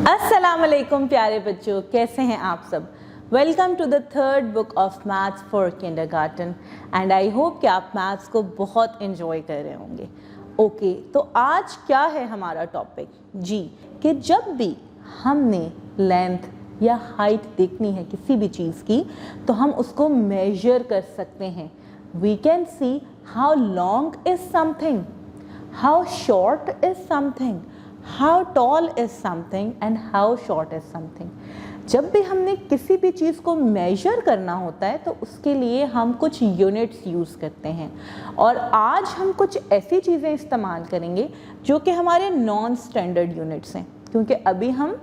अस्सलाम वालेकुम प्यारे बच्चों, कैसे हैं आप सब। Welcome to the third book of maths for kindergarten and I hope कि आप मैथ्स को बहुत एंजॉय कर रहे होंगे। ओके, तो आज क्या है हमारा टॉपिक जी, कि जब भी हमने लेंथ या हाइट देखनी है किसी भी चीज़ की तो हम उसको मेजर कर सकते हैं। We can see how long is something, how short is something, how tall is something and how short is something। जब भी हमने किसी भी चीज़ को मेजर करना होता है तो उसके लिए हम कुछ यूनिट्स यूज़ करते हैं और आज हम कुछ ऐसी चीज़ें इस्तेमाल करेंगे जो कि हमारे नॉन स्टैंडर्ड यूनिट्स हैं, क्योंकि अभी हम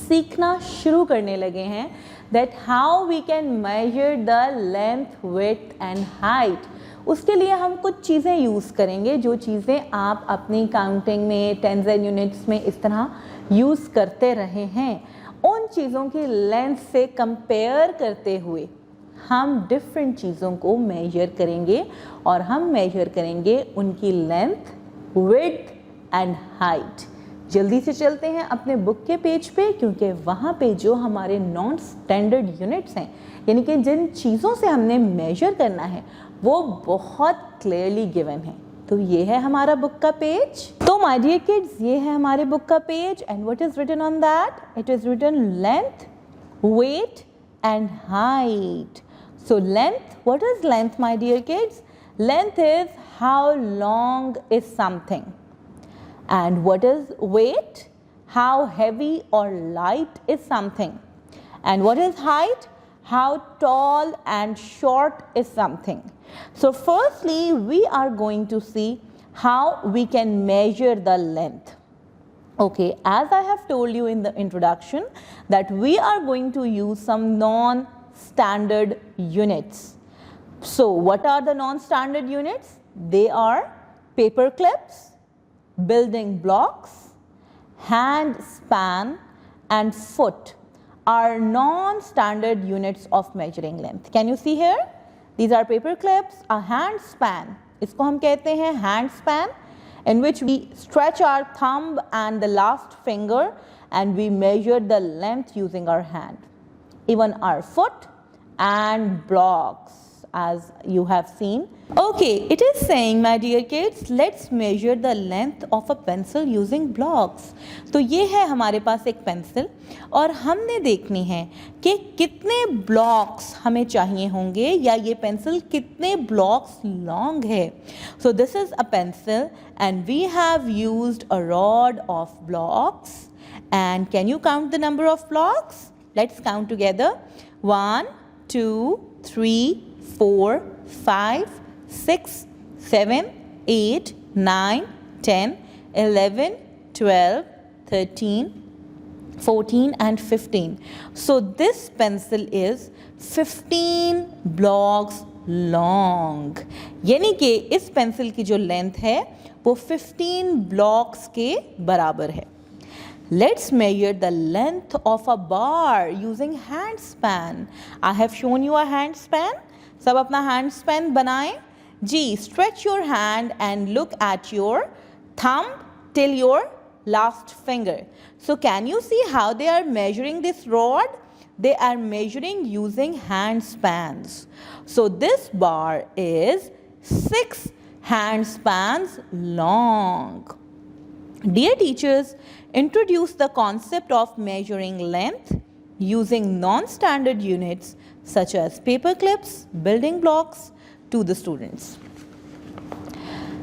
सीखना शुरू करने लगे हैं that how we can measure the length, width and height. उसके लिए हम कुछ चीज़ें यूज़ करेंगे जो चीज़ें आप अपनी काउंटिंग में, टेंस एंड यूनिट्स में इस तरह यूज़ करते रहे हैं। उन चीज़ों की लेंथ से कंपेयर करते हुए हम डिफरेंट चीज़ों को मेजर करेंगे और हम मेजर करेंगे उनकी लेंथ, विड्थ एंड हाइट। जल्दी से चलते हैं अपने बुक के पेज पे, क्योंकि वहाँ पे जो हमारे नॉन स्टैंडर्ड यूनिट्स हैं, यानी कि जिन चीज़ों से हमने मेजर करना है वो बहुत क्लियरली गिवन है। तो ये है हमारा बुक का पेज। तो माय डियर किड्स, ये है हमारे बुक का page and what is written on that? It is written length, weight and height. So length, what is length my dear kids? Length is how long is something. And what is weight? How heavy or light is something. And what is height? How tall and short is something. So firstly, we are going to see how we can measure the length. Okay, as I have told you in the introduction that we are going to use some non-standard units. So what are the non-standard units? They are paper clips, building blocks, hand span and foot are non-standard units of measuring length. Can you see here? These are paper clips, a hand span. इसको हम कहते हैं hand span, in which we stretch our thumb and the last finger and we measure the length using our hand. Even our foot and blocks, as you have seen. Okay, it is saying my dear kids, let's measure the length of a pencil using blocks. तो ये है हमारे पास एक pencil और हमने देखनी है कि कितने ब्लॉक्स हमें चाहिए होंगे या ये पेंसिल कितने ब्लॉक्स लॉन्ग है। So this is a pencil and we have used a rod of blocks. And can you count the number of blocks? Let's count together. 1, 2, 3, 4, 5, 6, 7, 8, 9, 10, 11, 12, 13, 14 and 15. So this pencil is 15 blocks long. यानी कि इस pencil की जो length है वो 15 blocks के बराबर है। Let's measure the length of a bar using hand span. I have shown you a hand span. सब अपना hand span बनाएं जी। Stretch your hand and look at your thumb till your last finger. So can you see how they are measuring this rod? They are measuring using hand spans. So this bar is 6 hand spans long. Dear teachers, introduce the concept of measuring length using non-standard units such as paper clips, building blocks to the students.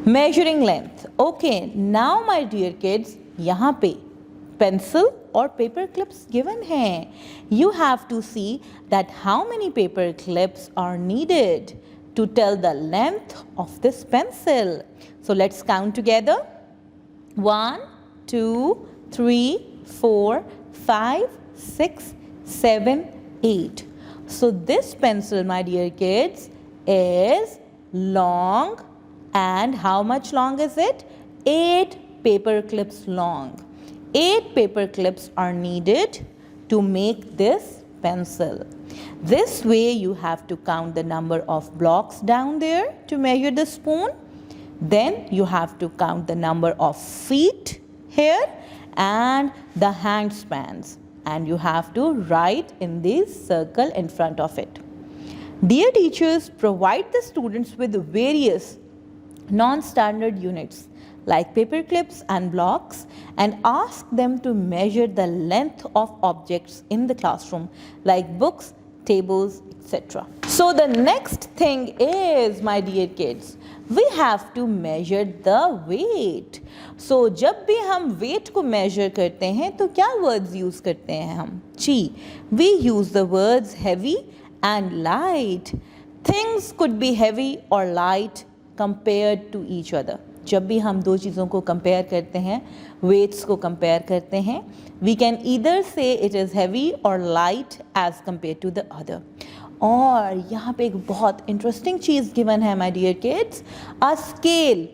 Measuring length. Okay, now my dear kids, यहाँ पे pencil और paper clips given हैं. You have to see that how many paper clips are needed to tell the length of this pencil. So let's count together. 1, 2, 3, 4, 5, 6, 7, 8. So this pencil, my dear kids, is long. And how much long is it? 8 paper clips long. 8 paper clips are needed to make this pencil. This way you have to count the number of blocks down there to measure the spoon. Then you have to count the number of feet here and the hand spans, and you have to write in this circle in front of it. Dear teachers, provide the students with various non-standard units like paper clips and blocks and ask them to measure the length of objects in the classroom like books, tables, etc. So the next thing is, my dear kids, we have to measure the weight. So जब भी हम weight को measure करते हैं तो क्या words use करते हैं हम? जी, we use the words heavy and light. Things could be heavy or light compared to each other. जब भी हम दो चीज़ों को कंपेयर करते हैं, weights को कंपेयर करते हैं, we can either say it is heavy or light as compared to the other. और यहाँ पे एक बहुत इंटरेस्टिंग चीज़ गिवन है my dear kids, a scale.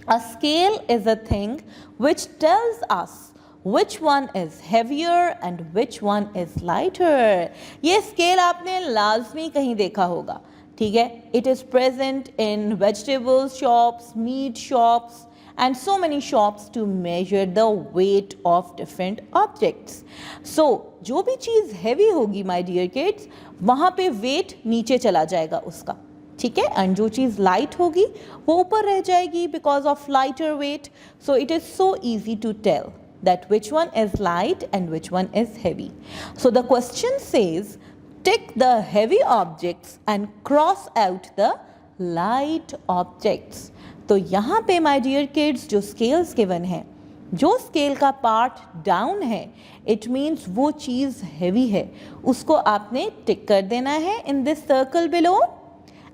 A scale is a thing which tells us which one is heavier and which one is lighter. ये scale आपने लाजमी कहीं देखा होगा, ठीक है? It is present in vegetable shops, meat shops, and so many shops to measure the weight of different objects. So जो भी चीज़ heavy होगी my dear kids, वहाँ पे weight नीचे चला जाएगा उसका, ठीक है? and जो चीज़ light होगी वो ऊपर रह जाएगी because of lighter weight. So it is so easy to tell that which one is light and which one is heavy. So the question says, tick the heavy objects and cross out the light objects. तो यहाँ पे my dear kids जो scales given है, जो scale का part down है, it means वो चीज़ heavy है, उसको आपने tick कर देना है in this circle below,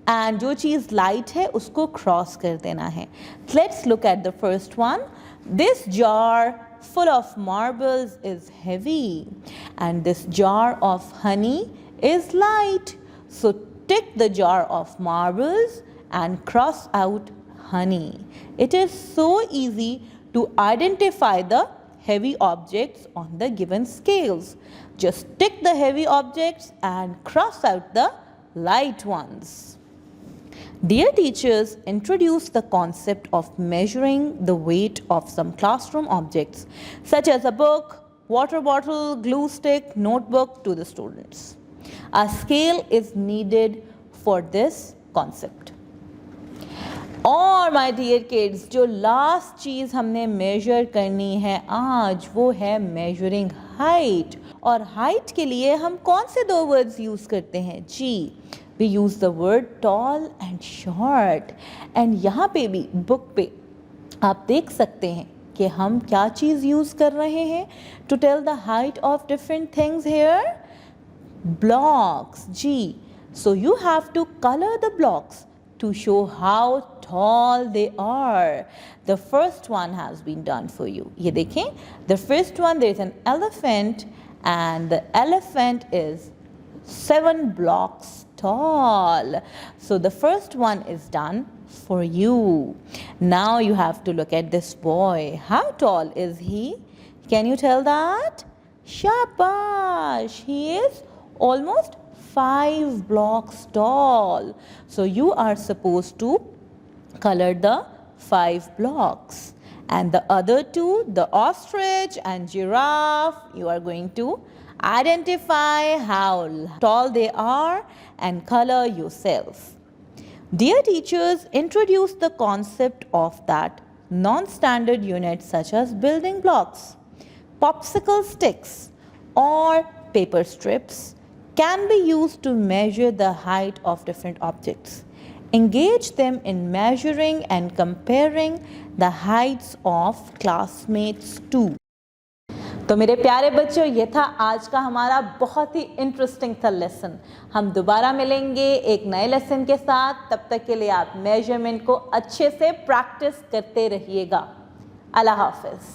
and जो चीज़ light है उसको cross कर देना है. Let's look at the first one. This jar full of marbles is heavy, and this jar of honey is light. So tick the jar of marbles and cross out honey. It is so easy to identify the heavy objects on the given scales. Just tick the heavy objects and cross out the light ones. Dear teachers, introduce the concept of measuring the weight of some classroom objects such as a book, water bottle, glue stick, notebook to the students. A scale is needed for this concept. और my dear kids, जो last चीज़ हमने measure करनी है आज वो है measuring height. और height के लिए हम कौन से दो words use करते हैं? जी, we use the word tall and short. And यहाँ पे भी book पे आप देख सकते हैं कि हम क्या चीज़ use कर रहे हैं to tell the height of different things here? Blocks. Ji, so you have to color the blocks to show how tall they are. The first one has been done for you. ये देखें, the first one, there is an elephant and the elephant is 7 blocks tall. So the first one is done for you. Now you have to look at this boy. How tall is he? Can you tell that? Shabash! He is almost 5 blocks tall. So you are supposed to color the 5 blocks. And the other two, the ostrich and giraffe, you are going to identify how tall they are and color yourself. Dear teachers, introduce the concept of that non-standard units such as building blocks, popsicle sticks, or paper strips can be used to measure the height of different objects. Engage them in measuring and comparing the heights of classmates too. तो मेरे प्यारे बच्चों, ये था आज का हमारा बहुत ही इंटरेस्टिंग था लेसन. हम दोबारा मिलेंगे एक नए लेसन के साथ. तब तक के लिए आप मेजरमेंट को अच्छे से प्रैक्टिस करते रहिएगा. अल्लाह हाफिज़.